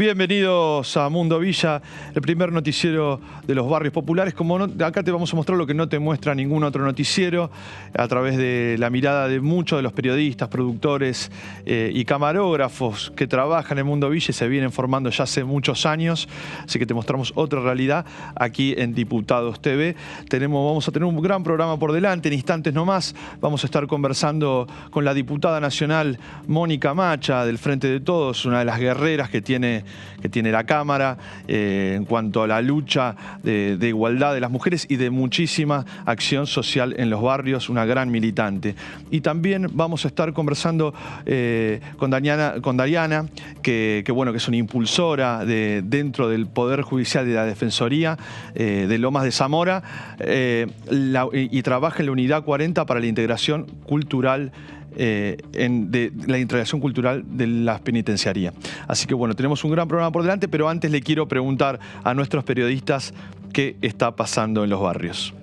Bienvenidos a Mundo Villa, el primer noticiero de los barrios populares. Como no, acá te vamos a mostrar lo que no te muestra ningún otro noticiero, a través de la mirada de muchos de los periodistas, productores y camarógrafos que trabajan en Mundo Villa y se vienen formando ya hace muchos años. Así que te mostramos otra realidad aquí en Diputados TV. Vamos a tener un gran programa por delante. En instantes nomás vamos a estar conversando con la diputada nacional Mónica Macha, del Frente de Todos, una de las guerreras que tiene la Cámara en cuanto a la lucha de igualdad de las mujeres y de muchísima acción social en los barrios, una gran militante. Y también vamos a estar conversando con Dariana, que es una impulsora dentro del Poder Judicial de la Defensoría de Lomas de Zamora y trabaja en la Unidad 40 para la integración cultural de la integración cultural de las penitenciarías. Así que bueno, tenemos un gran programa por delante, pero antes le quiero preguntar a nuestros periodistas qué está pasando en los barrios.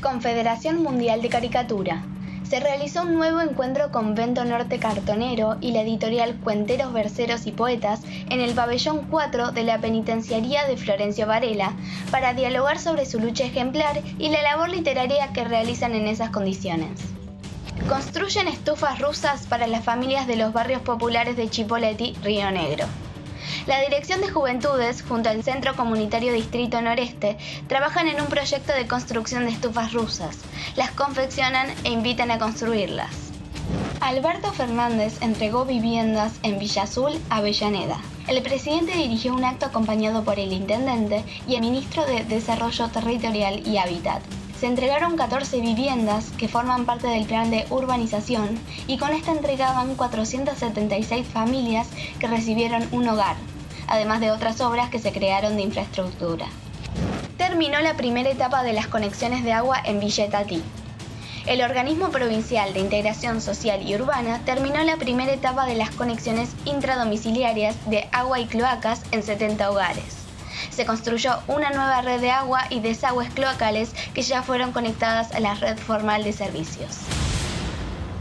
Confederación Mundial de Caricatura. Se realizó un nuevo encuentro con Vento Norte Cartonero y la editorial Cuenteros, Verseros y Poetas en el pabellón 4 de la penitenciaría de Florencio Varela para dialogar sobre su lucha ejemplar y la labor literaria que realizan en esas condiciones. Construyen estufas rusas para las familias de los barrios populares de Chipoleti, Río Negro. La Dirección de Juventudes, junto al Centro Comunitario Distrito Noreste, trabajan en un proyecto de construcción de estufas rusas. Las confeccionan e invitan a construirlas. Alberto Fernández entregó viviendas en Villa Azul, Avellaneda. El presidente dirigió un acto acompañado por el intendente y el ministro de Desarrollo Territorial y Hábitat. Se entregaron 14 viviendas que forman parte del plan de urbanización y con esta entregaban 476 familias que recibieron un hogar, además de otras obras que se crearon de infraestructura. Terminó la primera etapa de las conexiones de agua en Villa Itatí. El Organismo Provincial de Integración Social y Urbana terminó la primera etapa de las conexiones intradomiciliarias de agua y cloacas en 70 hogares. Se construyó una nueva red de agua y desagües cloacales que ya fueron conectadas a la red formal de servicios.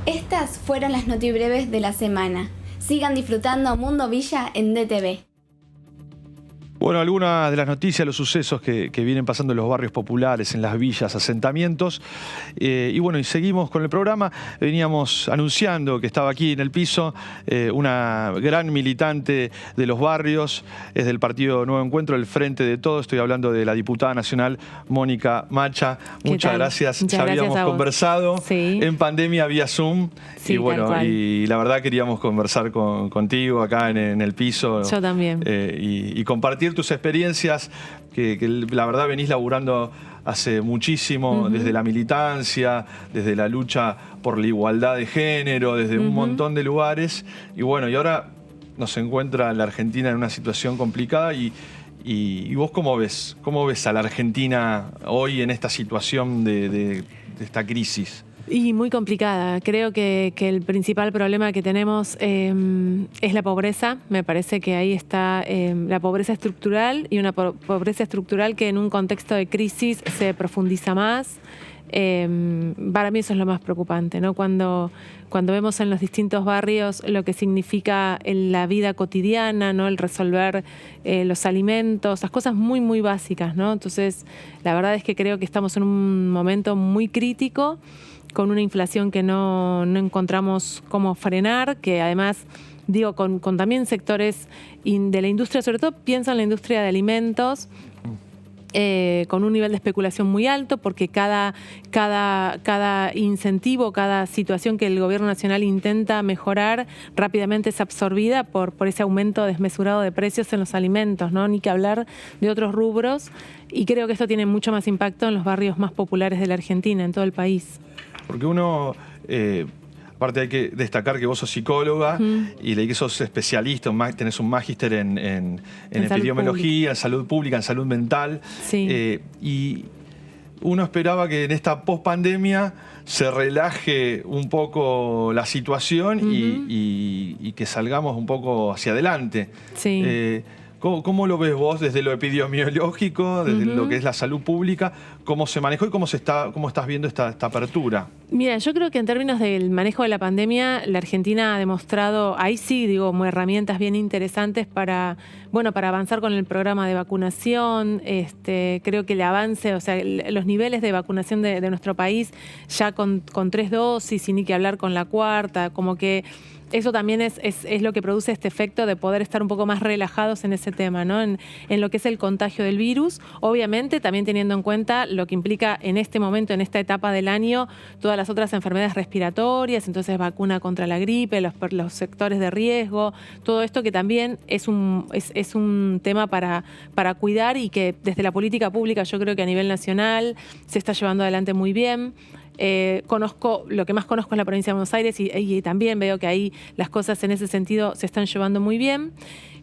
Estas fueron las notibreves de la semana. Sigan disfrutando Mundo Villa en DTV. Bueno, algunas de las noticias, los sucesos que vienen pasando en los barrios populares, en las villas, asentamientos. Y seguimos con el programa. Veníamos anunciando que estaba aquí en el piso una gran militante de los barrios, es del Partido Nuevo Encuentro, el Frente de Todos. Estoy hablando de la diputada nacional Mónica Macha. Muchas gracias. Muchas gracias, habíamos conversado en pandemia vía Zoom. Sí, y la verdad queríamos conversar contigo acá en el piso. Yo también. Y compartir tus experiencias, que la verdad venís laburando hace muchísimo, desde la militancia, desde la lucha por la igualdad de género, desde un montón de lugares. Y ahora nos encuentra la Argentina en una situación complicada. ¿Y vos cómo ves a la Argentina hoy en esta situación de esta crisis? Y muy complicada. Creo que el principal problema que tenemos es la pobreza. Me parece que ahí está la pobreza estructural y una pobreza estructural que en un contexto de crisis se profundiza más. Para mí eso es lo más preocupante, ¿no? Cuando vemos en los distintos barrios lo que significa en la vida cotidiana, ¿no? El resolver los alimentos, las cosas muy, muy básicas, ¿no? Entonces, la verdad es que creo que estamos en un momento muy crítico, con una inflación que no encontramos cómo frenar, que además, con también sectores de la industria, sobre todo pienso en la industria de alimentos, con un nivel de especulación muy alto, porque cada incentivo, cada situación que el gobierno nacional intenta mejorar, rápidamente es absorbida por ese aumento desmesurado de precios en los alimentos, ¿no? Ni que hablar de otros rubros, y creo que esto tiene mucho más impacto en los barrios más populares de la Argentina, en todo el país. Porque uno, aparte hay que destacar que vos sos psicóloga y leí que sos especialista, tenés un magíster en epidemiología, en salud pública, en salud mental. Sí. Y uno esperaba que en esta pospandemia se relaje un poco la situación y que salgamos un poco hacia adelante. Sí. ¿Cómo lo ves vos desde lo epidemiológico, desde lo que es la salud pública? ¿Cómo se manejó y cómo estás viendo esta apertura? Mira, yo creo que en términos del manejo de la pandemia, la Argentina ha demostrado, ahí sí, digo, como herramientas bien interesantes para avanzar con el programa de vacunación. Creo que el avance, o sea, los niveles de vacunación de nuestro país, ya con 3 dosis y ni que hablar con la cuarta, como que eso también es lo que produce este efecto de poder estar un poco más relajados en ese tema, ¿no? En lo que es el contagio del virus. Obviamente, también teniendo en cuenta lo que implica en este momento, en esta etapa del año, todas las otras enfermedades respiratorias, entonces vacuna contra la gripe, los sectores de riesgo, todo esto que también es un tema para cuidar y que desde la política pública yo creo que a nivel nacional se está llevando adelante muy bien. Lo que más conozco es la provincia de Buenos Aires y también veo que ahí las cosas en ese sentido se están llevando muy bien.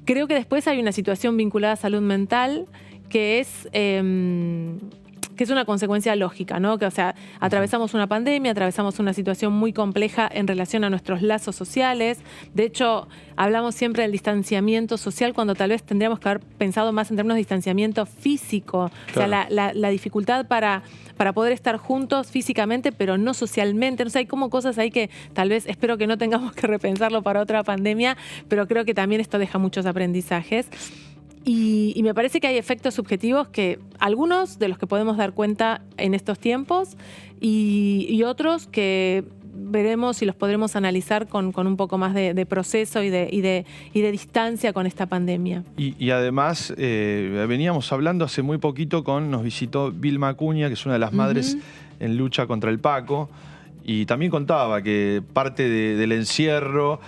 Creo que después hay una situación vinculada a salud mental que es una consecuencia lógica, ¿no? Que, o sea, atravesamos una pandemia, atravesamos una situación muy compleja en relación a nuestros lazos sociales. De hecho, hablamos siempre del distanciamiento social cuando tal vez tendríamos que haber pensado más en términos de distanciamiento físico. Claro. O sea, la dificultad para poder estar juntos físicamente, pero no socialmente. Entonces hay como cosas ahí que tal vez espero que no tengamos que repensarlo para otra pandemia, pero creo que también esto deja muchos aprendizajes. Y me parece que hay efectos subjetivos que algunos de los que podemos dar cuenta en estos tiempos y otros que veremos y los podremos analizar con un poco más de proceso y de distancia con esta pandemia. Y además, veníamos hablando hace muy poquito nos visitó Vilma Acuña, que es una de las madres en lucha contra el Paco, y también contaba que parte del encierro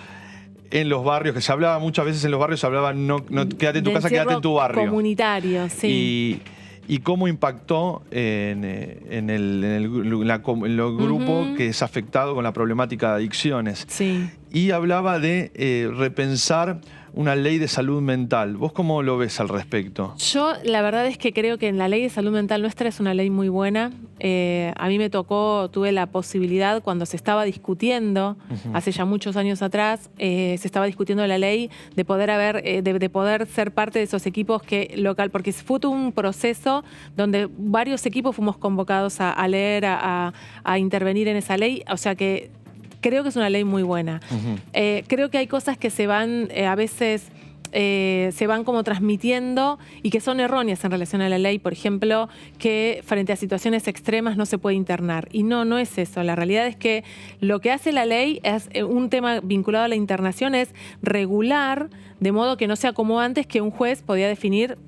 en los barrios, que se hablaba muchas veces en los barrios, se hablaba no quédate en tu casa, quédate en tu barrio. Comunitario, sí. Y cómo impactó en el grupo que es afectado con la problemática de adicciones. Sí. Y hablaba de repensar una ley de salud mental. ¿Vos cómo lo ves al respecto? Yo la verdad es que creo que en la ley de salud mental nuestra es una ley muy buena. A mí tuve la posibilidad cuando se estaba discutiendo, hace ya muchos años atrás, se estaba discutiendo la ley de poder ser parte de esos equipos porque fue todo un proceso donde varios equipos fuimos convocados a leer, a intervenir en esa ley. O sea que creo que es una ley muy buena. Creo que hay cosas que se van, a veces se van como transmitiendo y que son erróneas en relación a la ley. Por ejemplo, que frente a situaciones extremas no se puede internar. Y no es eso. La realidad es que lo que hace la ley es un tema vinculado a la internación, es regular, de modo que no sea como antes, que un juez podía definir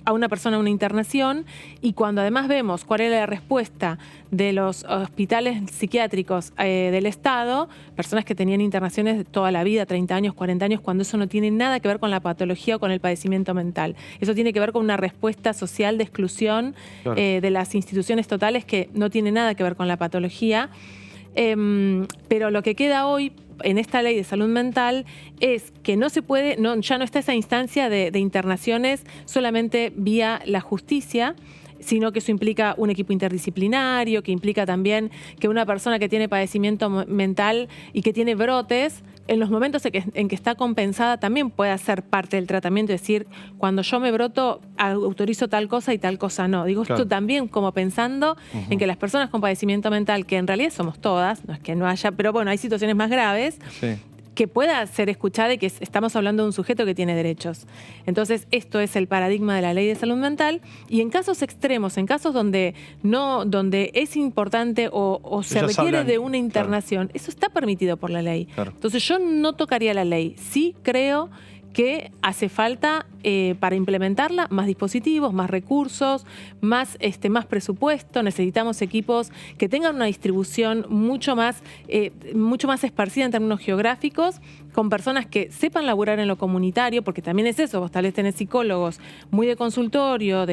a una persona una internación, y cuando además vemos cuál era la respuesta de los hospitales psiquiátricos del Estado, personas que tenían internaciones de toda la vida, 30 años, 40 años, cuando eso no tiene nada que ver con la patología o con el padecimiento mental. Eso tiene que ver con una respuesta social de exclusión, claro, de las instituciones totales, que no tiene nada que ver con la patología. Pero lo que queda hoy en esta ley de salud mental es que no se puede, ya no está esa instancia de internaciones solamente vía la justicia, sino que eso implica un equipo interdisciplinario, que implica también que una persona que tiene padecimiento mental y que tiene brotes, en los momentos en que está compensada, también pueda ser parte del tratamiento, es decir, cuando yo me broto, autorizo tal cosa y tal cosa no. Digo, claro, esto también como pensando en que las personas con padecimiento mental, que en realidad somos todas, no es que no haya, pero bueno, hay situaciones más graves, sí, que pueda ser escuchada y que estamos hablando de un sujeto que tiene derechos. Entonces, esto es el paradigma de la ley de salud mental, y en casos extremos, en casos donde es importante o se requiere de una internación, claro, eso está permitido por la ley. Claro. Entonces, yo no tocaría la ley. Sí creo que hace falta para implementarla más dispositivos, más recursos, más presupuesto. Necesitamos equipos que tengan una distribución mucho más esparcida en términos geográficos, con personas que sepan laburar en lo comunitario, porque también es eso. Vos tal vez tenés psicólogos muy de consultorio,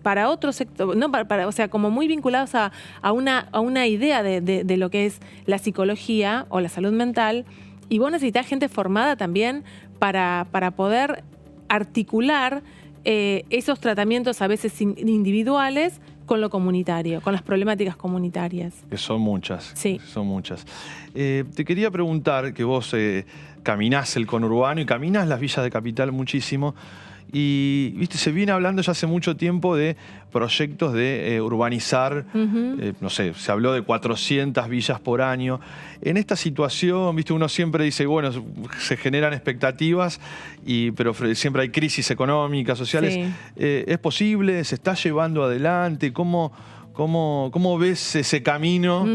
para otro sector, no o sea, como muy vinculados a una idea de lo que es la psicología o la salud mental, y vos necesitás gente formada también para poder articular esos tratamientos a veces individuales con lo comunitario, con las problemáticas comunitarias. Que son muchas. Sí. Son muchas. Te quería preguntar, que vos caminás el conurbano y caminás las villas de Capital muchísimo, Y viste, se viene hablando ya hace mucho tiempo de proyectos de urbanizar, no sé, se habló de 400 villas por año. En esta situación, viste, uno siempre dice, bueno, se generan expectativas, pero siempre hay crisis económicas, sociales. Sí. ¿Es posible? ¿Se está llevando adelante? ¿Cómo ves ese camino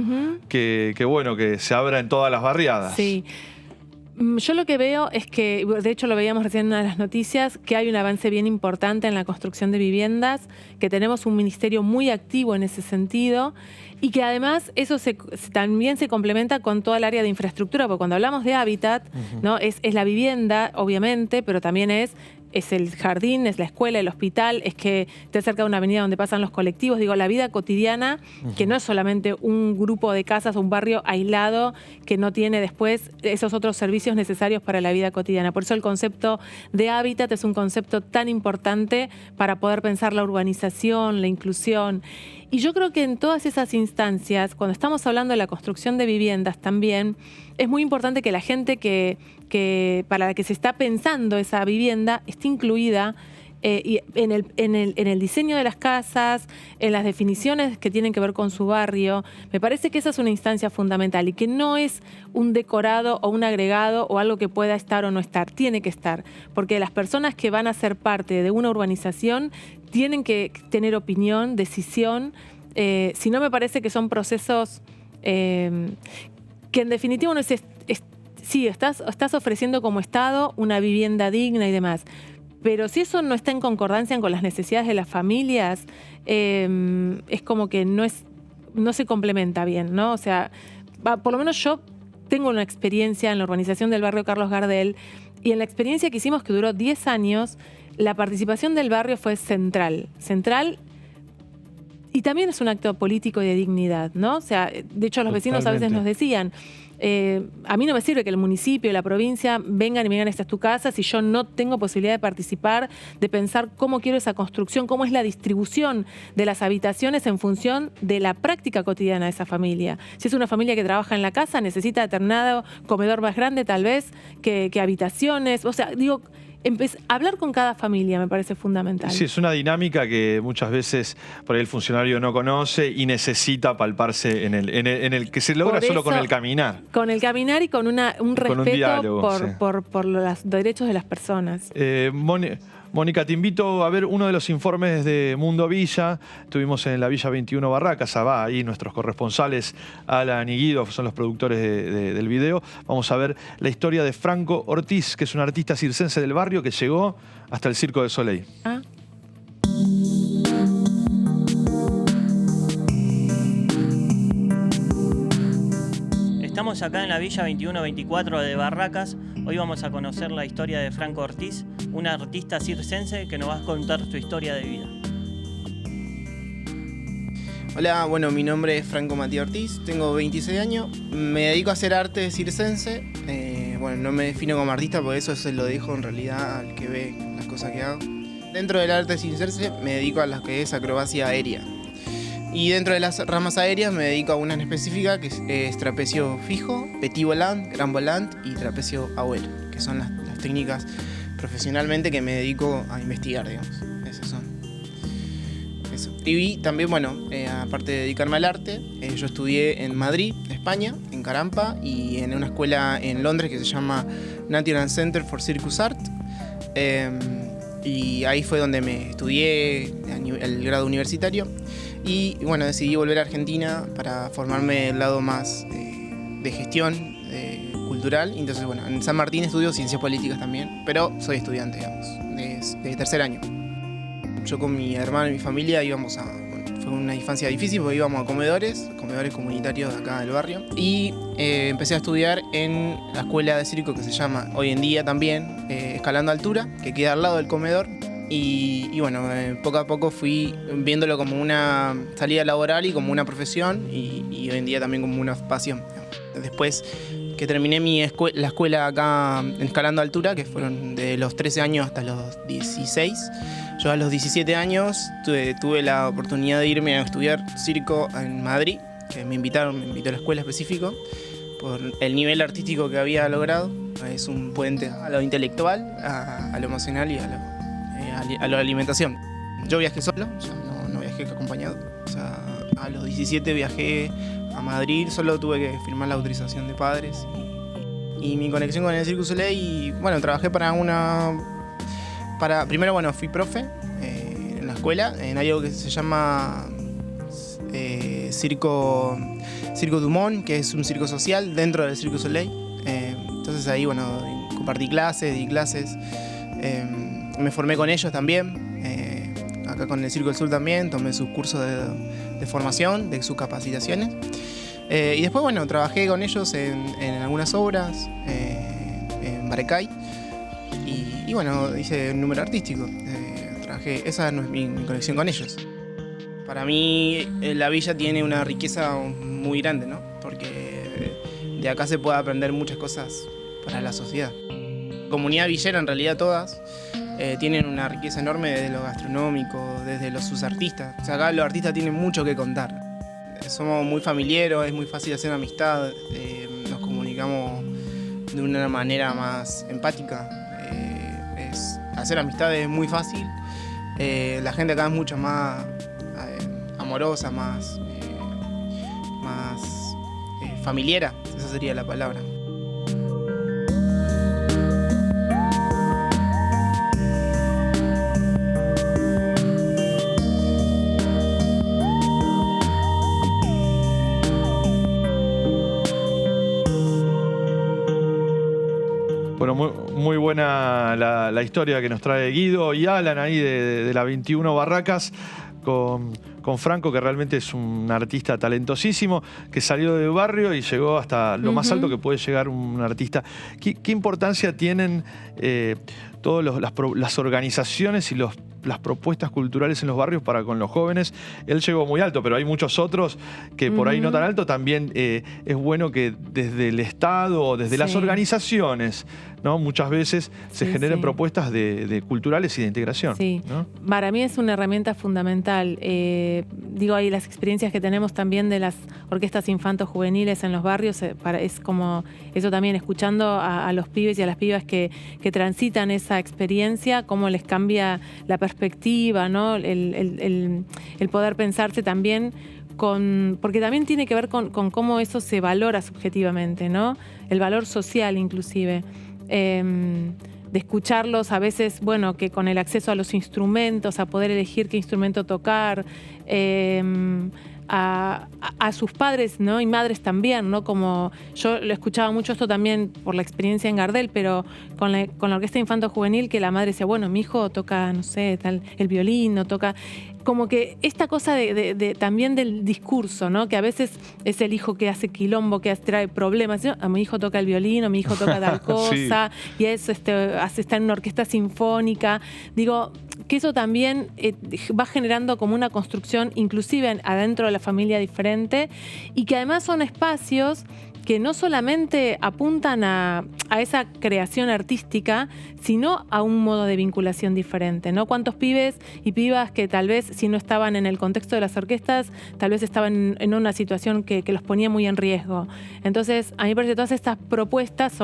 que se abra en todas las barriadas? Sí. Yo lo que veo es que, de hecho lo veíamos recién en una de las noticias, que hay un avance bien importante en la construcción de viviendas, que tenemos un ministerio muy activo en ese sentido y que además eso también se complementa con toda el área de infraestructura, porque cuando hablamos de hábitat, ¿no? es la vivienda, obviamente, pero también es el jardín, es la escuela, el hospital, es que esté cerca de una avenida donde pasan los colectivos. Digo, la vida cotidiana, que no es solamente un grupo de casas o un barrio aislado que no tiene después esos otros servicios necesarios para la vida cotidiana. Por eso el concepto de hábitat es un concepto tan importante para poder pensar la urbanización, la inclusión. Y yo creo que en todas esas instancias, cuando estamos hablando de la construcción de viviendas también, es muy importante que la gente para la que se está pensando esa vivienda esté incluida en el diseño de las casas, en las definiciones que tienen que ver con su barrio. Me parece que esa es una instancia fundamental y que no es un decorado o un agregado o algo que pueda estar o no estar, tiene que estar, porque las personas que van a ser parte de una urbanización tienen que tener opinión, decisión, si no me parece que son procesos que en definitiva uno es sí, estás ofreciendo como Estado una vivienda digna y demás, pero si eso no está en concordancia con las necesidades de las familias, es como que no se complementa bien, ¿no? O sea, por lo menos yo tengo una experiencia en la urbanización del barrio Carlos Gardel y en la experiencia que hicimos, que duró 10 años, la participación del barrio fue central y también es un acto político y de dignidad, ¿no? O sea, de hecho los vecinos a veces nos decían, a mí no me sirve que el municipio y la provincia vengan y me digan, esta es tu casa, si yo no tengo posibilidad de participar, de pensar cómo quiero esa construcción, cómo es la distribución de las habitaciones en función de la práctica cotidiana de esa familia. Si es una familia que trabaja en la casa, necesita determinado comedor más grande tal vez que habitaciones. O sea, digo, hablar con cada familia me parece fundamental. Sí, es una dinámica que muchas veces por ahí el funcionario no conoce y necesita palparse en el que se logra solo con el caminar. Con el caminar y con un respeto un diálogo, por los derechos de las personas. Mónica, te invito a ver uno de los informes de Mundo Villa. Estuvimos en la Villa 21 Barracas, ahí nuestros corresponsales, Alan y Guido, son los productores del video. Vamos a ver la historia de Franco Ortiz, que es un artista circense del barrio que llegó hasta el Circo de Soleil. Estamos acá en la Villa 21-24 de Barracas. Hoy vamos a conocer la historia de Franco Ortiz, un artista circense que nos va a contar su historia de vida. Hola, bueno, mi nombre es Franco Matías Ortiz, tengo 26 años, me dedico a hacer arte circense. Bueno, no me defino como artista, porque eso se lo dejo en realidad al que ve las cosas que hago. Dentro del arte circense me dedico a lo que es acrobacia aérea. Y dentro de las ramas aéreas me dedico a una en específica, que es trapecio fijo, petit volant, grand volant y trapecio abuelo, que son las técnicas profesionalmente que me dedico a investigar, digamos. Esas son. Eso. Y también, bueno, aparte de dedicarme al arte, yo estudié en Madrid, España, en Carampa, y en una escuela en Londres que se llama National Center for Circus Art. Y ahí fue donde me estudié el grado universitario. Y bueno, decidí volver a Argentina para formarme el lado más de gestión cultural. Entonces, bueno, en San Martín estudio ciencias políticas también, pero soy estudiante, digamos, de tercer año. Yo con mi hermano y mi familia íbamos fue una infancia difícil porque íbamos a comedores comunitarios de acá del barrio. Y empecé a estudiar en la escuela de circo que se llama hoy en día también Escalando Altura, que queda al lado del comedor. Y bueno, poco a poco fui viéndolo como una salida laboral y como una profesión y hoy en día también como una pasión. Después que terminé la escuela acá en Escalando Altura, que fueron de los 13 años hasta los 16, yo a los 17 años tuve la oportunidad de irme a estudiar circo en Madrid, que me invitó a la escuela específico por el nivel artístico que había logrado. Es un puente a lo intelectual, a lo emocional y a a la alimentación. Yo viajé solo, o sea, no viajé acompañado. O sea, a los 17 viajé a Madrid, solo tuve que firmar la autorización de padres y mi conexión con el Cirque du Soleil. Y bueno, trabajé primero, bueno, fui profe en la escuela, en algo que se llama Circo Dumont, que es un circo social dentro del Cirque du Soleil. Entonces ahí, bueno, compartí clases, di clases, me formé con ellos también. Acá con el Circo del Sur también tomé sus cursos de formación, de sus capacitaciones. Y después, bueno, trabajé con ellos en algunas obras, en Barecay. Y bueno, hice un número artístico. Esa no es mi conexión con ellos. Para mí, la villa tiene una riqueza muy grande, ¿no? Porque de acá se puede aprender muchas cosas para la sociedad. Comunidad villera, en realidad todas, tienen una riqueza enorme desde lo gastronómico, desde sus artistas. O sea, acá los artistas tienen mucho que contar. Somos muy familiares, es muy fácil hacer amistad, nos comunicamos de una manera más empática. Hacer amistad es muy fácil. La gente acá es mucho más amorosa, más familiera, esa sería la palabra. Bueno, muy buena la historia que nos trae Guido y Alan ahí de la 21 Barracas con Franco, que realmente es un artista talentosísimo, que salió del barrio y llegó hasta lo más alto que puede llegar un artista. ¿Qué importancia tienen todas las organizaciones y las propuestas culturales en los barrios para con los jóvenes? Él llegó muy alto, pero hay muchos otros que por ahí no tan alto. También es bueno que desde el Estado o desde las organizaciones, ¿no? Muchas veces se generen propuestas de culturales y de integración. Sí, ¿no? Para mí es una herramienta fundamental. Digo, ahí las experiencias que tenemos también de las orquestas infanto-juveniles en los barrios, es como eso también, escuchando a los pibes y a las pibas que transitan esa experiencia, cómo les cambia la perspectiva, ¿no? El poder pensarse también porque también tiene que ver con cómo eso se valora subjetivamente, ¿no? El valor social inclusive. De escucharlos a veces, bueno, que con el acceso a los instrumentos, a poder elegir qué instrumento tocar, a sus padres, ¿no? Y madres también, ¿no? Como yo lo escuchaba mucho esto también por la experiencia en Gardel, pero con la orquesta infanto-juvenil, que la madre decía, bueno, mi hijo toca, no sé, tal, el violín, no toca... Como que esta cosa también del discurso, ¿no? Que a veces es el hijo que hace quilombo, que trae problemas. A mi hijo toca el violín, o mi hijo toca tal cosa, sí. Y eso está en una orquesta sinfónica. Digo, que eso también va generando como una construcción, inclusive adentro de la familia diferente, y que además son espacios que no solamente apuntan a esa creación artística, sino a un modo de vinculación diferente, ¿no? ¿Cuántos pibes y pibas que tal vez, si no estaban en el contexto de las orquestas, tal vez estaban en una situación que los ponía muy en riesgo? Entonces, a mí me parece que todas estas propuestas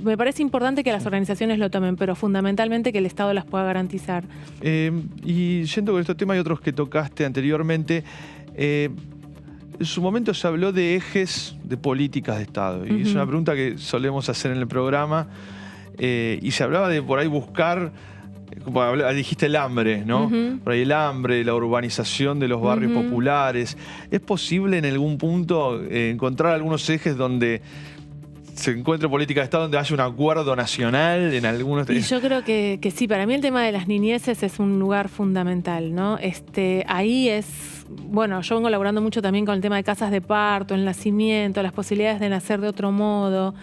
me parece importante que las organizaciones lo tomen, pero fundamentalmente que el Estado las pueda garantizar. Y yendo con este tema, hay otros que tocaste anteriormente. En su momento se habló de ejes de políticas de Estado. Y es una pregunta que solemos hacer en el programa. Y se hablaba de por ahí buscar, como dijiste, el hambre, ¿no? Por ahí el hambre, la urbanización de los barrios populares. ¿Es posible en algún punto encontrar algunos ejes donde se encuentre política de Estado, donde haya un acuerdo nacional en algunos... Y yo creo que sí, para mí el tema de las niñeces es un lugar fundamental, ¿no? Ahí es... Bueno, yo vengo laburando mucho también con el tema de casas de parto, el nacimiento, las posibilidades de nacer de otro modo.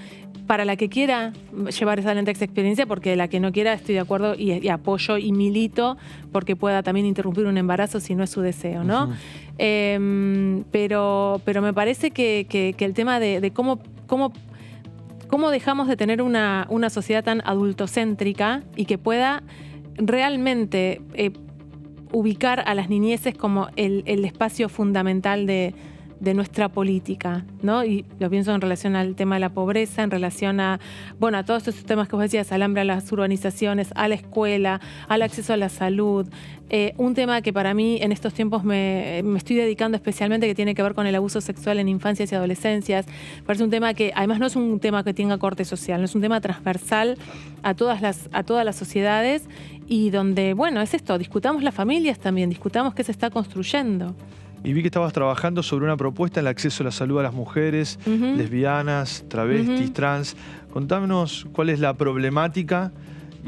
Para la que quiera llevar adelante esa experiencia, porque la que no quiera estoy de acuerdo y apoyo y milito porque pueda también interrumpir un embarazo si no es su deseo, ¿no? Pero me parece que el tema de cómo dejamos de tener una sociedad tan adultocéntrica y que pueda realmente ubicar a las niñeces como el espacio fundamental de nuestra política, ¿no? Y lo pienso en relación al tema de la pobreza, en relación a todos estos temas que vos decías, al hambre, a las urbanizaciones, a la escuela, al acceso a la salud. Un tema que para mí en estos tiempos me estoy dedicando especialmente, que tiene que ver con el abuso sexual en infancias y adolescencias. Parece un tema que además no es un tema que tenga corte social, no es un tema transversal a todas las sociedades, y donde, es esto, discutamos las familias también, discutamos qué se está construyendo. Y vi que estabas trabajando sobre una propuesta en el acceso a la salud a las mujeres, lesbianas, travestis, trans. Contámonos cuál es la problemática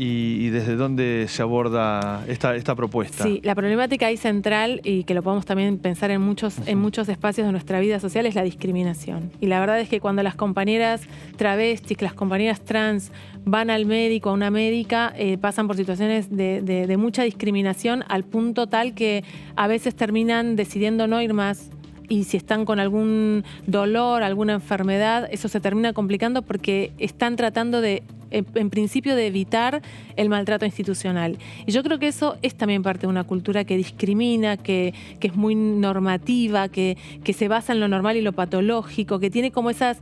y desde dónde se aborda esta propuesta. Sí, la problemática ahí central, y que lo podemos también pensar en muchos espacios de nuestra vida social, es la discriminación. Y la verdad es que cuando las compañeras travestis, las compañeras trans van al médico, a una médica, pasan por situaciones de mucha discriminación, al punto tal que a veces terminan decidiendo no ir más. Y si están con algún dolor, alguna enfermedad, eso se termina complicando porque están tratando en principio de evitar el maltrato institucional. Y yo creo que eso es también parte de una cultura que discrimina, que es muy normativa, que se basa en lo normal y lo patológico, que tiene como esas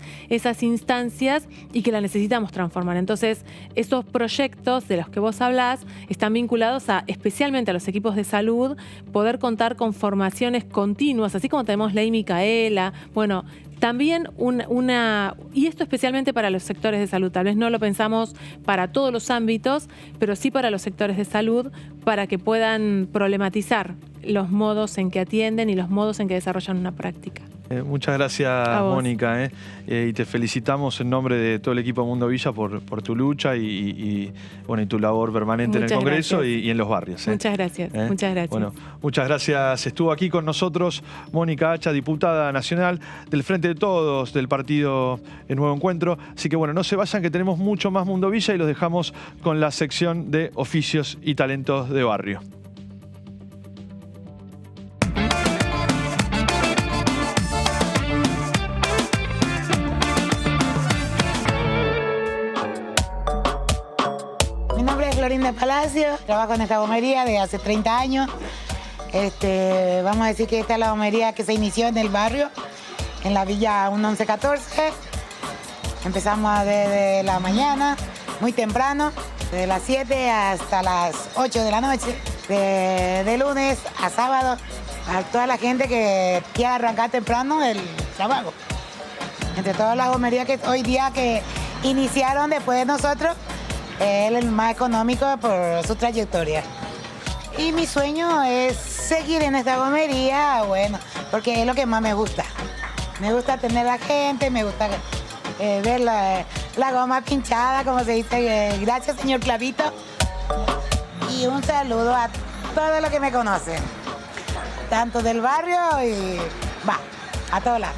instancias y que la necesitamos transformar. Entonces, esos proyectos de los que vos hablás están vinculados especialmente a los equipos de salud, poder contar con formaciones continuas, así como tenemos Ley Micaela, también y esto especialmente para los sectores de salud. Tal vez no lo pensamos para todos los ámbitos, pero sí para los sectores de salud, para que puedan problematizar los modos en que atienden y los modos en que desarrollan una práctica. Muchas gracias, Mónica, y te felicitamos en nombre de todo el equipo de Mundo Villa por tu lucha y tu labor permanente en el Congreso y en los barrios. Muchas gracias, muchas gracias. Bueno, muchas gracias. Estuvo aquí con nosotros Mónica Hacha, diputada nacional del Frente de Todos del partido Nuevo Encuentro. Así que no se vayan, que tenemos mucho más Mundo Villa y los dejamos con la sección de oficios y talentos de barrio. Florinda Palacio, trabajo en esta gomería de hace 30 años. Vamos a decir que esta es la gomería que se inició en el barrio, en la Villa 1114. Empezamos desde la mañana, muy temprano, desde las 7 hasta las 8 de la noche, de lunes a sábado, a toda la gente que quiera arrancar temprano el trabajo. Entre todas las gomerías que hoy día que iniciaron después de nosotros, él es el más económico por su trayectoria. Y mi sueño es seguir en esta gomería, porque es lo que más me gusta. Me gusta atender a la gente, me gusta ver la goma pinchada, como se dice. Gracias, señor Clavito. Y un saludo a todos los que me conocen, tanto del barrio y a todos lados.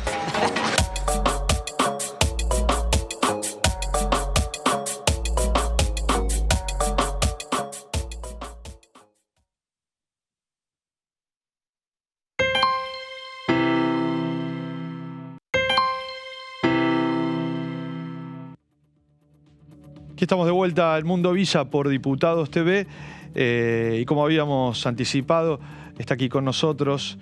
Aquí estamos de vuelta al Mundo Villa por Diputados TV y como habíamos anticipado, está aquí con nosotros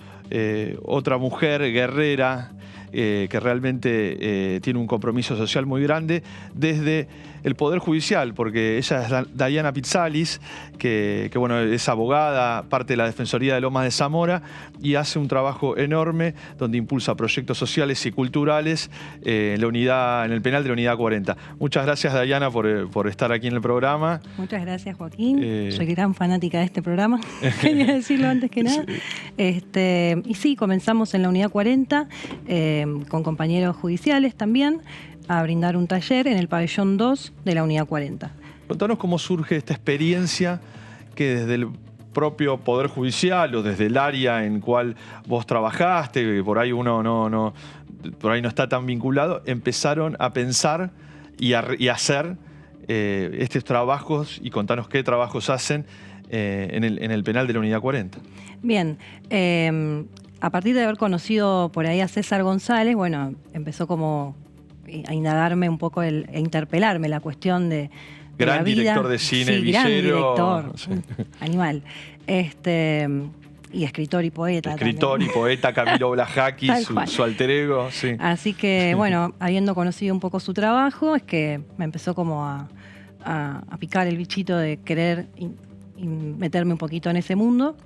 otra mujer guerrera que realmente tiene un compromiso social muy grande desde el Poder Judicial, porque ella es Dayana Pizzalis, que es abogada, parte de la Defensoría de Lomas de Zamora, y hace un trabajo enorme donde impulsa proyectos sociales y culturales en el penal de la Unidad 40. Muchas gracias, Dayana, por estar aquí en el programa. Muchas gracias, Joaquín. Soy gran fanática de este programa. Quería decirlo antes que nada. Y sí, comenzamos en la Unidad 40 con compañeros judiciales también, a brindar un taller en el pabellón 2 de la Unidad 40. Contanos cómo surge esta experiencia que desde el propio Poder Judicial o desde el área en cual vos trabajaste, que por ahí uno no está tan vinculado, empezaron a pensar y a hacer estos trabajos, y contanos qué trabajos hacen en el penal de la Unidad 40. Bien, a partir de haber conocido por ahí a César González, empezó como a indagarme un poco, e interpelarme la cuestión de gran la vida. Director de cine, sí, villero. Gran director, sí. Animal. y escritor y poeta. Escritor y poeta Camilo Blajaki, su alter ego. Sí. Así que, bueno, habiendo conocido un poco su trabajo, es que me empezó como a picar el bichito de querer y meterme un poquito en ese mundo.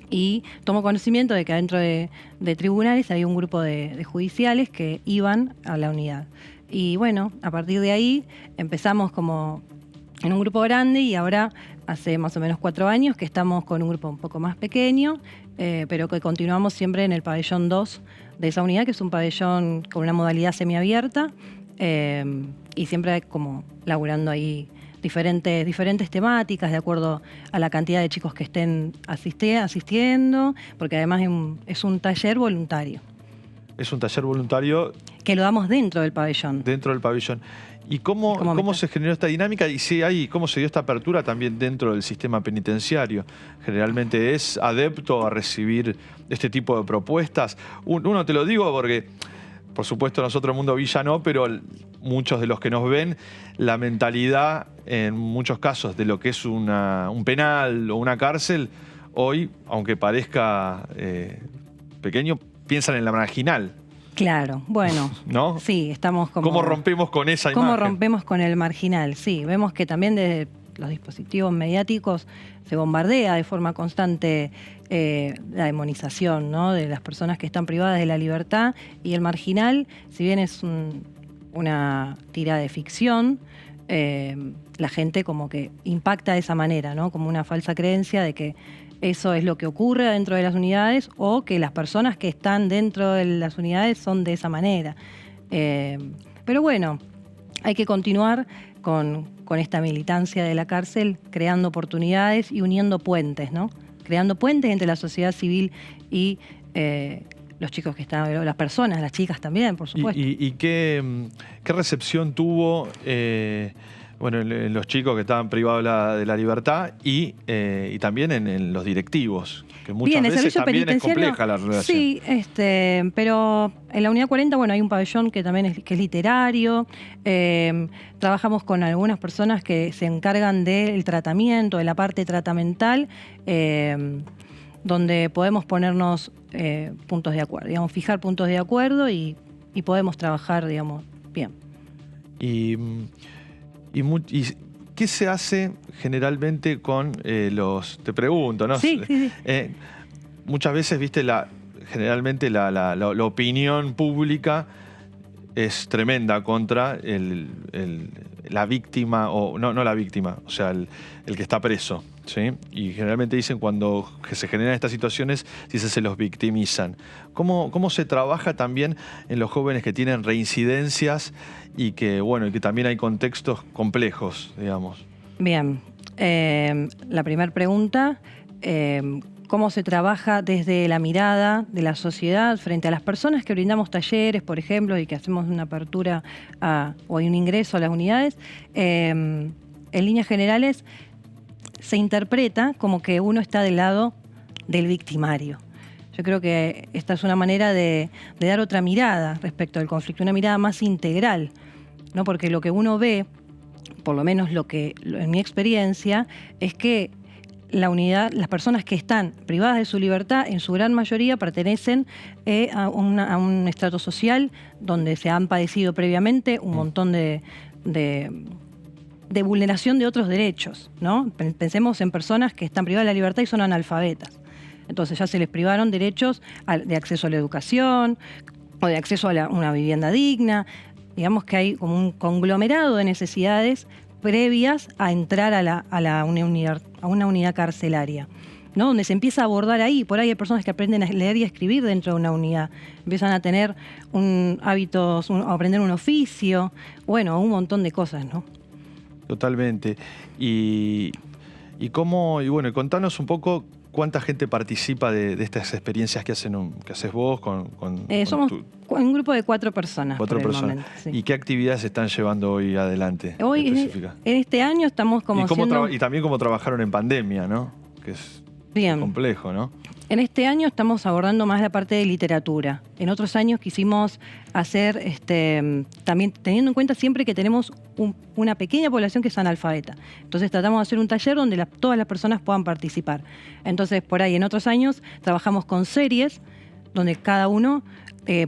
Y tomo conocimiento de que adentro de tribunales había un grupo de judiciales que iban a la unidad. Y bueno, a partir de ahí empezamos como en un grupo grande y ahora hace más o menos 4 años que estamos con un grupo un poco más pequeño, pero que continuamos siempre en el pabellón 2 de esa unidad, que es un pabellón con una modalidad semiabierta, y siempre como laburando ahí diferentes temáticas de acuerdo a la cantidad de chicos que estén asistiendo, porque además es un taller voluntario. Es un taller voluntario que lo damos dentro del pabellón. Dentro del pabellón. ¿Y cómo se generó esta dinámica? Y cómo se dio esta apertura también dentro del sistema penitenciario. Generalmente es adepto a recibir este tipo de propuestas. Uno te lo digo porque, por supuesto, nosotros en Mundo Villa no, pero muchos de los que nos ven, la mentalidad en muchos casos de lo que es un penal o una cárcel, hoy, aunque parezca pequeño, piensan en la marginal. Claro, bueno, ¿no? Sí, estamos como... ¿Cómo rompemos con esa imagen? ¿Cómo rompemos con el marginal? Sí, vemos que también desde los dispositivos mediáticos se bombardea de forma constante la demonización, ¿no?, de las personas que están privadas de la libertad, y el marginal, si bien es una tira de ficción, la gente como que impacta de esa manera, ¿no?, como una falsa creencia de que eso es lo que ocurre dentro de las unidades o que las personas que están dentro de las unidades son de esa manera. Pero bueno, hay que continuar con esta militancia de la cárcel, creando oportunidades y uniendo puentes, ¿no? Creando puentes entre la sociedad civil y los chicos que están, las personas, las chicas también, por supuesto. ¿Y qué recepción tuvo en los chicos que estaban privados de la libertad y también en los directivos? Que muchas veces también es compleja la relación. Sí, pero en la Unidad 40, bueno, hay un pabellón que también es literario. Trabajamos con algunas personas que se encargan del tratamiento, de la parte tratamental, donde podemos ponernos puntos de acuerdo, digamos, fijar puntos de acuerdo y podemos trabajar, digamos, bien. ¿Y qué se hace generalmente con te pregunto, ¿no? Sí. Muchas veces, viste, generalmente la opinión pública es tremenda contra la víctima, o no la víctima, o sea, el que está preso, ¿sí? Y generalmente dicen cuando se generan estas situaciones, se los victimizan. ¿Cómo se trabaja también en los jóvenes que tienen reincidencias y que también hay contextos complejos, digamos? Bien, la primera pregunta, ¿cómo se trabaja desde la mirada de la sociedad frente a las personas que brindamos talleres, por ejemplo, y que hacemos una apertura o hay un ingreso a las unidades? En líneas generales, se interpreta como que uno está del lado del victimario. Yo creo que esta es una manera de dar otra mirada respecto al conflicto, una mirada más integral, ¿no? Porque lo que uno ve, por lo menos en mi experiencia, es que la unidad, las personas que están privadas de su libertad, en su gran mayoría pertenecen a un estrato social donde se han padecido previamente un montón de vulneración de otros derechos, ¿no? Pensemos en personas que están privadas de la libertad y son analfabetas. Entonces ya se les privaron derechos de acceso a la educación o de acceso a una vivienda digna. Digamos que hay como un conglomerado de necesidades previas a entrar a una unidad carcelaria, ¿no? Donde se empieza a abordar ahí. Por ahí hay personas que aprenden a leer y a escribir dentro de una unidad. Empiezan a tener hábitos, a aprender un oficio, un montón de cosas, ¿no? Totalmente. Y contanos un poco cuánta gente participa de estas experiencias que haces vos somos un grupo de 4 personas. 4 personas. Momento, sí. ¿Y qué actividades están llevando hoy adelante? Hoy, en este año, estamos como y también cómo trabajaron en pandemia, ¿no? Que es bien complejo, ¿no? En este año estamos abordando más la parte de literatura. En otros años quisimos hacer, también teniendo en cuenta siempre que tenemos una pequeña población que es analfabeta. Entonces tratamos de hacer un taller donde todas las personas puedan participar. Entonces por ahí en otros años trabajamos con series donde cada uno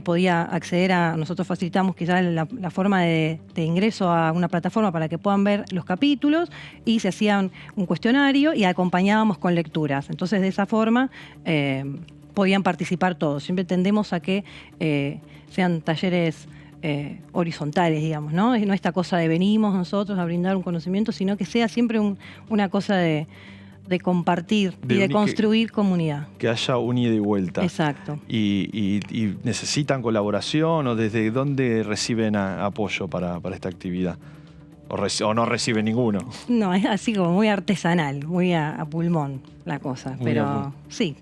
podía acceder nosotros facilitamos quizás la forma de ingreso a una plataforma para que puedan ver los capítulos y se hacían un cuestionario y acompañábamos con lecturas. Entonces de esa forma podían participar todos. Siempre tendemos a que sean talleres horizontales, digamos, ¿no? No esta cosa de venimos nosotros a brindar un conocimiento, sino que sea siempre una cosa de compartir y de construir comunidad. Que haya un ida y vuelta. Exacto. ¿Y necesitan colaboración o desde dónde reciben apoyo para esta actividad? ¿O no reciben ninguno? No, es así como muy artesanal, muy a pulmón la cosa, pero sí.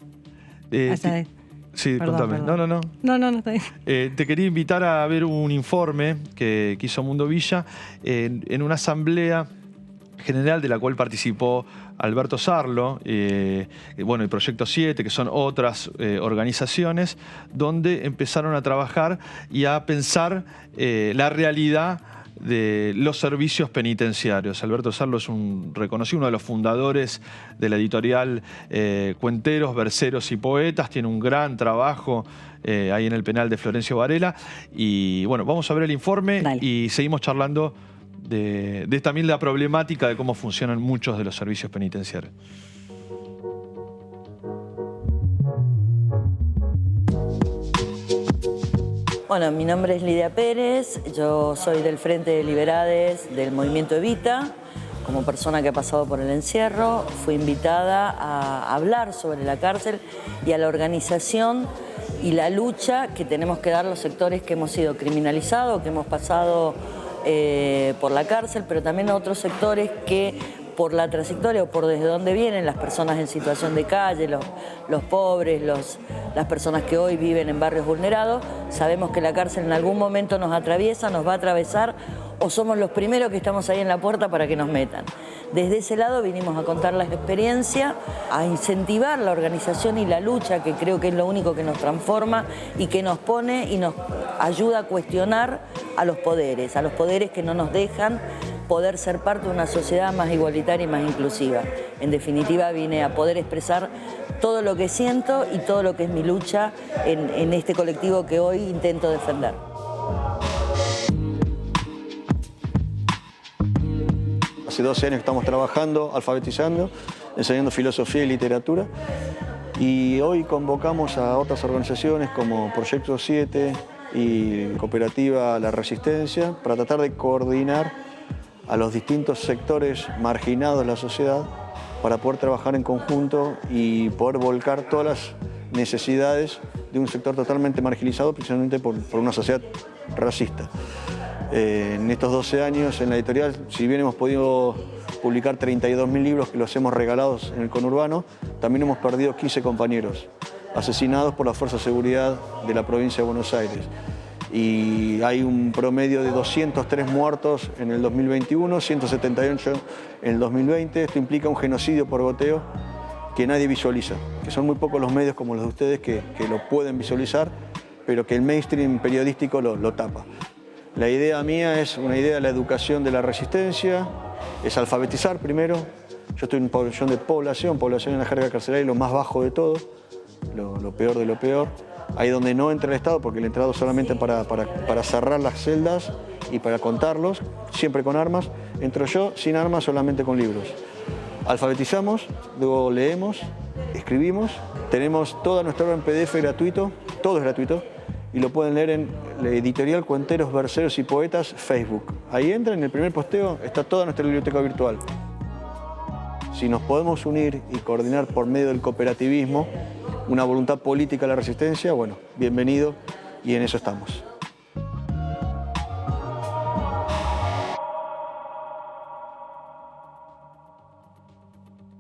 Sí, perdón, contame. Perdón. No, está bien. Te quería invitar a ver un informe que hizo Mundo Villa en una asamblea general de la cual participó Alberto Sarlo, y Proyecto 7, que son otras organizaciones, donde empezaron a trabajar y a pensar la realidad de los servicios penitenciarios. Alberto Sarlo es reconocido, uno de los fundadores de la editorial Cuenteros, Verseros y Poetas, tiene un gran trabajo ahí en el penal de Florencio Varela. Y bueno, vamos a ver el informe. Dale. Y seguimos charlando de también la problemática de cómo funcionan muchos de los servicios penitenciarios. Bueno, mi nombre es Lidia Pérez, yo soy del Frente de Liberades del Movimiento Evita. Como persona que ha pasado por el encierro, fui invitada a hablar sobre la cárcel y a la organización y la lucha que tenemos que dar los sectores que hemos sido criminalizados, que hemos pasado por la cárcel, pero también a otros sectores que por la trayectoria o por desde dónde vienen las personas en situación de calle, los pobres, las personas que hoy viven en barrios vulnerados, sabemos que la cárcel en algún momento nos atraviesa, nos va a atravesar o somos los primeros que estamos ahí en la puerta para que nos metan. Desde ese lado vinimos a contar la experiencia, a incentivar la organización y la lucha, que creo que es lo único que nos transforma y que nos pone y nos ayuda a cuestionar a los poderes que no nos dejan poder ser parte de una sociedad más igualitaria y más inclusiva. En definitiva, vine a poder expresar todo lo que siento y todo lo que es mi lucha en este colectivo que hoy intento defender. Hace 12 años que estamos trabajando, alfabetizando, enseñando filosofía y literatura. Y hoy convocamos a otras organizaciones como Proyecto 7 y Cooperativa La Resistencia para tratar de coordinar a los distintos sectores marginados de la sociedad para poder trabajar en conjunto y poder volcar todas las necesidades de un sector totalmente marginalizado, precisamente por una sociedad racista. En estos 12 años en la editorial, si bien hemos podido publicar 32.000 libros que los hemos regalado en el conurbano, también hemos perdido 15 compañeros asesinados por la Fuerza de Seguridad de la provincia de Buenos Aires. Y hay un promedio de 203 muertos en el 2021, 178 en el 2020. Esto implica un genocidio por goteo que nadie visualiza, que son muy pocos los medios como los de ustedes que lo pueden visualizar, pero que el mainstream periodístico lo tapa. La idea mía es una idea de la educación de la resistencia, es alfabetizar primero. Yo estoy en población en la jerga carcelaria, lo más bajo de todo, lo peor de lo peor. Ahí donde no entra el Estado, porque el Estado solamente para cerrar las celdas y para contarlos, siempre con armas. Entro yo sin armas, solamente con libros. Alfabetizamos, luego leemos, escribimos. Tenemos toda nuestra obra en PDF gratuito, todo es gratuito. Y lo pueden leer en la editorial Cuenteros, Verseros y Poetas, Facebook. Ahí entran, en el primer posteo está toda nuestra biblioteca virtual. Si nos podemos unir y coordinar por medio del cooperativismo, una voluntad política a la resistencia, bueno, bienvenido y en eso estamos.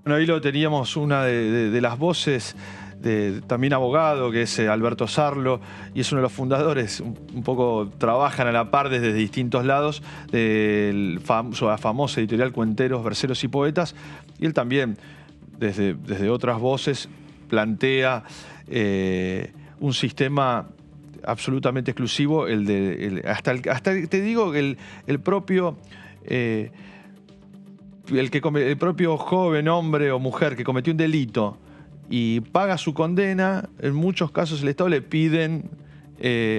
Bueno, ahí lo teníamos, una de las voces también abogado, que es Alberto Sarlo, y es uno de los fundadores, un poco trabajan a la par desde distintos lados, de la famosa editorial Cuenteros, Verseros y Poetas, y él también, desde otras voces, plantea un sistema absolutamente exclusivo, hasta te digo que el propio el propio joven, hombre o mujer que cometió un delito y paga su condena, en muchos casos el Estado le piden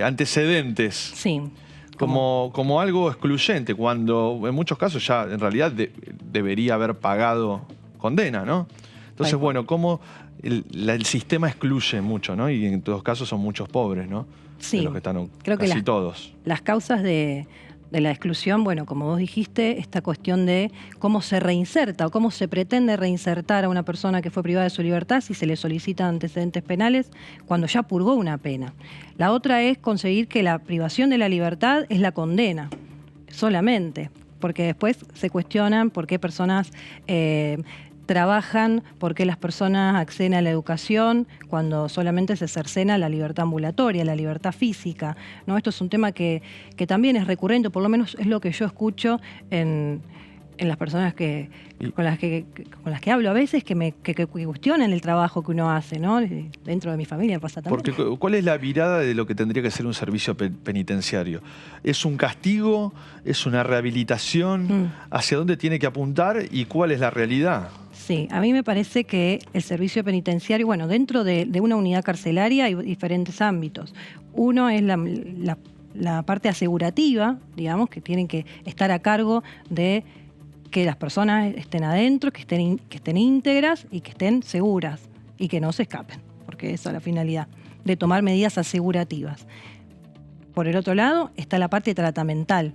antecedentes. Sí. Como algo excluyente, cuando en muchos casos ya en realidad debería haber pagado condena, ¿no? Entonces, bueno, como el sistema excluye mucho, ¿no? Y en todos casos son muchos pobres, ¿no? Sí. De los que están creo casi que todos. Las causas de la exclusión, bueno, como vos dijiste, esta cuestión de cómo se reinserta o cómo se pretende reinsertar a una persona que fue privada de su libertad si se le solicitan antecedentes penales cuando ya purgó una pena. La otra es conseguir que la privación de la libertad es la condena, solamente, porque después se cuestionan por qué personas trabajan, por qué las personas acceden a la educación cuando solamente se cercena la libertad ambulatoria, la libertad física, ¿no? Esto es un tema que también es recurrente, por lo menos es lo que yo escucho en las personas con las que hablo a veces, que cuestionan el trabajo que uno hace, ¿no? Dentro de mi familia pasa también. Porque, ¿cuál es la mirada de lo que tendría que ser un servicio penitenciario? ¿Es un castigo? ¿Es una rehabilitación? ¿Hacia dónde tiene que apuntar? ¿Y cuál es la realidad? Sí, a mí me parece que el servicio penitenciario, bueno, dentro de una unidad carcelaria hay diferentes ámbitos. Uno es la parte asegurativa, digamos, que tienen que estar a cargo de que las personas estén adentro, que estén íntegras y que estén seguras y que no se escapen, porque esa es la finalidad, de tomar medidas asegurativas. Por el otro lado está la parte tratamental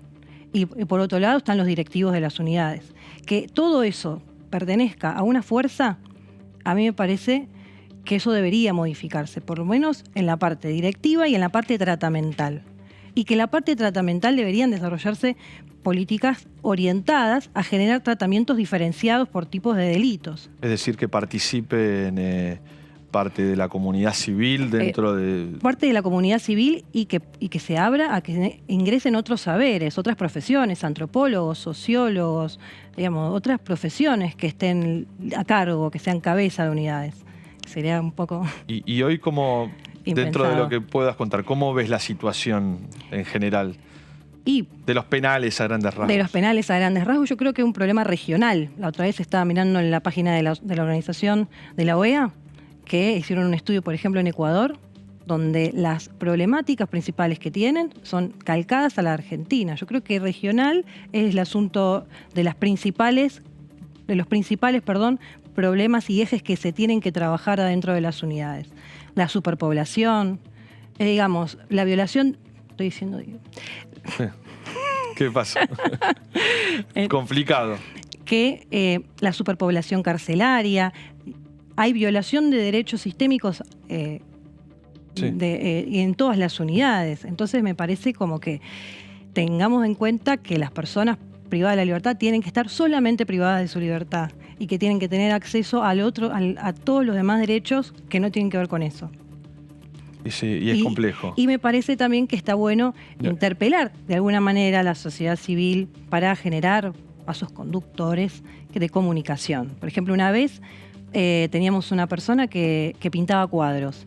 y por otro lado están los directivos de las unidades. Que todo eso pertenezca a una fuerza, a mí me parece que eso debería modificarse, por lo menos en la parte directiva y en la parte tratamental. Y que en la parte tratamental deberían desarrollarse políticas orientadas a generar tratamientos diferenciados por tipos de delitos. Es decir, que participen parte de la comunidad civil dentro de... Parte de la comunidad civil y que se abra a que ingresen otros saberes, otras profesiones, antropólogos, sociólogos, digamos, otras profesiones que estén a cargo, que sean cabeza de unidades. Sería un poco... Y hoy, como dentro de lo que puedas contar, ¿cómo ves la situación en general? De los penales a grandes rasgos. De los penales a grandes rasgos, yo creo que es un problema regional. La otra vez estaba mirando en la página de la organización de la OEA, que hicieron un estudio, por ejemplo, en Ecuador, donde las problemáticas principales que tienen son calcadas a la Argentina. Yo creo que regional es el asunto de los principales problemas y ejes que se tienen que trabajar adentro de las unidades. La superpoblación, digamos, la violación... Estoy diciendo... ¿Qué pasó? Complicado. Que la superpoblación carcelaria... Hay violación de derechos sistémicos en todas las unidades. Entonces me parece como que tengamos en cuenta que las personas privadas de la libertad tienen que estar solamente privadas de su libertad y que tienen que tener acceso a todos los demás derechos que no tienen que ver con eso. Y es complejo. Y me parece también que está bueno interpelar de alguna manera a la sociedad civil para generar vasos conductores de comunicación. Por ejemplo, una vez... teníamos una persona que pintaba cuadros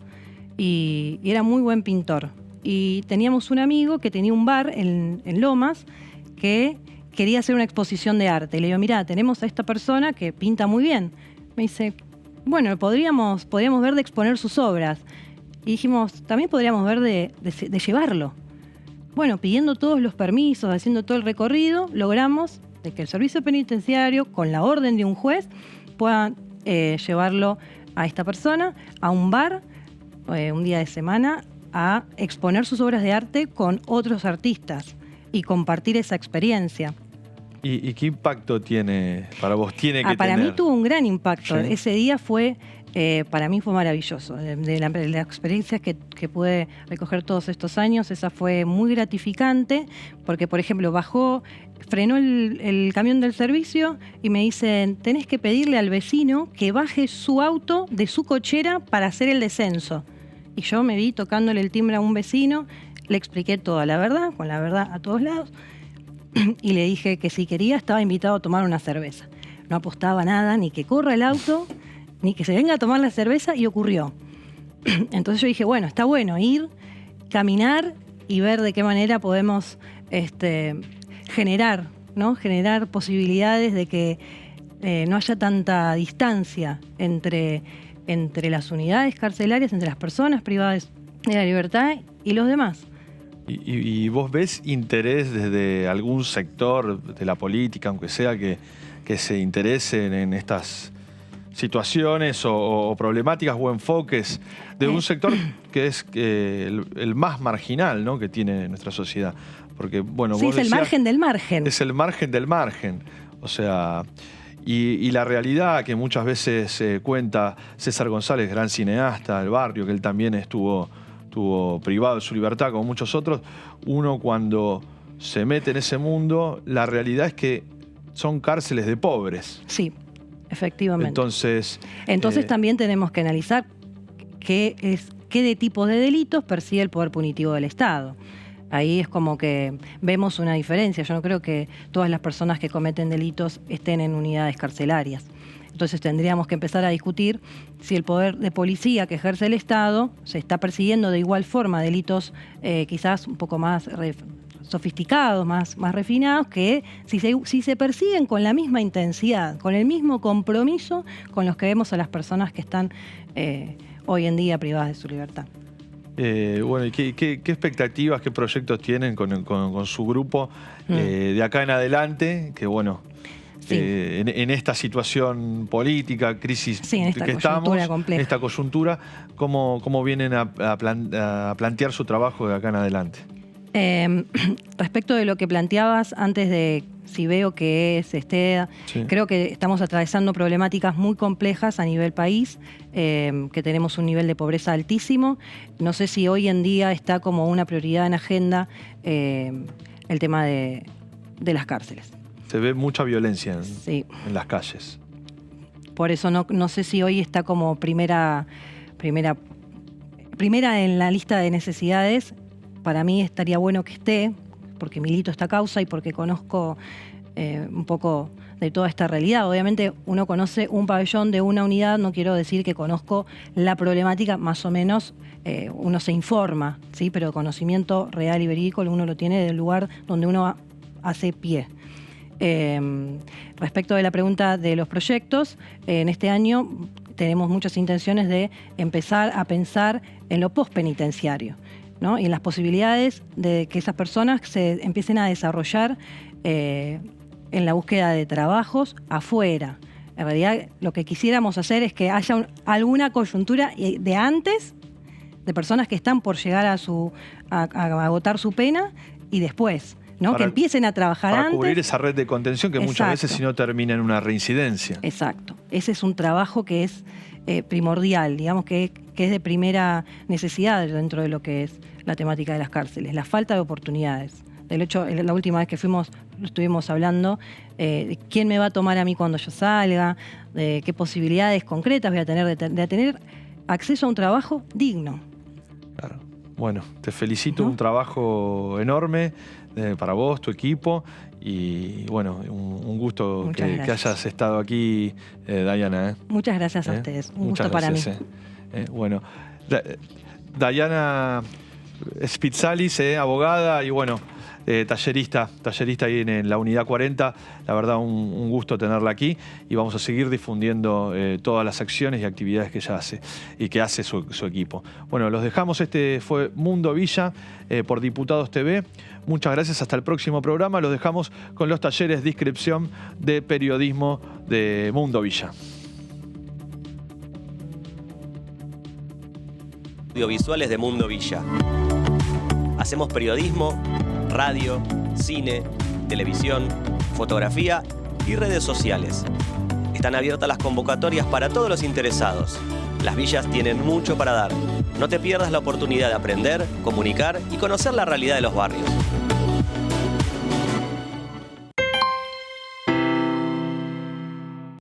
y era muy buen pintor. Y teníamos un amigo que tenía un bar en Lomas que quería hacer una exposición de arte. Y le digo, mirá, tenemos a esta persona que pinta muy bien. Me dice, bueno, podríamos ver de exponer sus obras. Y dijimos, también podríamos ver de llevarlo. Bueno, pidiendo todos los permisos, haciendo todo el recorrido, logramos de que el servicio penitenciario, con la orden de un juez, pueda llevarlo a esta persona a un bar un día de semana a exponer sus obras de arte con otros artistas y compartir esa experiencia. ¿Y qué impacto tiene para vos? Para mí tuvo un gran impacto. ¿Sí? Ese día para mí fue maravilloso. De la experiencia que pude recoger todos estos años, esa fue muy gratificante porque, por ejemplo, frenó el camión del servicio y me dicen, tenés que pedirle al vecino que baje su auto de su cochera para hacer el descenso. Y yo me vi tocándole el timbre a un vecino, le expliqué toda la verdad, con la verdad a todos lados, y le dije que si quería estaba invitado a tomar una cerveza. No apostaba nada, ni que corra el auto, ni que se venga a tomar la cerveza, y ocurrió. Entonces yo dije, bueno, está bueno ir, caminar y ver de qué manera podemos generar, ¿no? Generar posibilidades de que no haya tanta distancia entre las unidades carcelarias, entre las personas privadas de la libertad y los demás. ¿Y vos ves interés desde algún sector de la política, aunque sea, que se interesen en estas situaciones o problemáticas o enfoques de un sector que es el más marginal, ¿no?, que tiene nuestra sociedad? Porque, bueno, sí, vos es el margen del margen. Es el margen del margen. O sea, y la realidad que muchas veces cuenta César González, gran cineasta del barrio, que él también estuvo privado de su libertad como muchos otros, uno cuando se mete en ese mundo, la realidad es que son cárceles de pobres. Sí, efectivamente. Entonces también tenemos que analizar qué de tipos de delitos persigue el poder punitivo del Estado. Ahí es como que vemos una diferencia. Yo no creo que todas las personas que cometen delitos estén en unidades carcelarias. Entonces tendríamos que empezar a discutir si el poder de policía que ejerce el Estado se está persiguiendo de igual forma delitos quizás un poco más sofisticados, más refinados, que si se persiguen con la misma intensidad, con el mismo compromiso con los que vemos a las personas que están hoy en día privadas de su libertad. Bueno, ¿y qué expectativas, qué proyectos tienen con su grupo de acá en adelante? Que bueno, sí. En esta situación política, crisis sí, en esta que coyuntura estamos, compleja. en esta coyuntura, ¿cómo vienen a plantear su trabajo de acá en adelante? Respecto de lo que planteabas antes de si veo que es sí. Creo que estamos atravesando problemáticas muy complejas a nivel país, que tenemos un nivel de pobreza altísimo. No sé si hoy en día está como una prioridad en agenda el tema de las cárceles. Se ve mucha violencia en las calles. Por eso no sé si hoy está como primera en la lista de necesidades. Para mí estaría bueno que esté, porque milito esta causa y porque conozco un poco de toda esta realidad. Obviamente uno conoce un pabellón de una unidad, no quiero decir que conozco la problemática, más o menos uno se informa, ¿sí? Pero conocimiento real y verídico uno lo tiene del lugar donde uno hace pie. Respecto de la pregunta de los proyectos, en este año tenemos muchas intenciones de empezar a pensar en lo postpenitenciario, ¿no? Y en las posibilidades de que esas personas se empiecen a desarrollar en la búsqueda de trabajos afuera. En realidad lo que quisiéramos hacer es que haya alguna coyuntura de antes, de personas que están por llegar a agotar su pena, y después, ¿no? Que empiecen a trabajar antes. Para cubrir esa red de contención que muchas veces si no termina en una reincidencia. Exacto. Ese es un trabajo que es primordial, digamos que es de primera necesidad dentro de lo que es la temática de las cárceles, la falta de oportunidades. De hecho, la última vez que fuimos, estuvimos hablando de quién me va a tomar a mí cuando yo salga, de qué posibilidades concretas voy a tener de tener acceso a un trabajo digno. Claro. Bueno, te felicito, un trabajo enorme para vos, tu equipo, y bueno, un gusto que hayas estado aquí, Dayana. Muchas gracias a ustedes, un gusto para mí. Bueno, Dayana Spitzalis, abogada y bueno, tallerista ahí en la Unidad 40. La verdad, un gusto tenerla aquí y vamos a seguir difundiendo todas las acciones y actividades que ella hace y que hace su equipo. Bueno, los dejamos. Este fue Mundo Villa por Diputados TV. Muchas gracias. Hasta el próximo programa. Los dejamos con los talleres de inscripción de periodismo de Mundo Villa. Audiovisuales de Mundo Villa. Hacemos periodismo, radio, cine, televisión, fotografía y redes sociales. Están abiertas las convocatorias para todos los interesados. Las villas tienen mucho para dar. No te pierdas la oportunidad de aprender, comunicar y conocer la realidad de los barrios.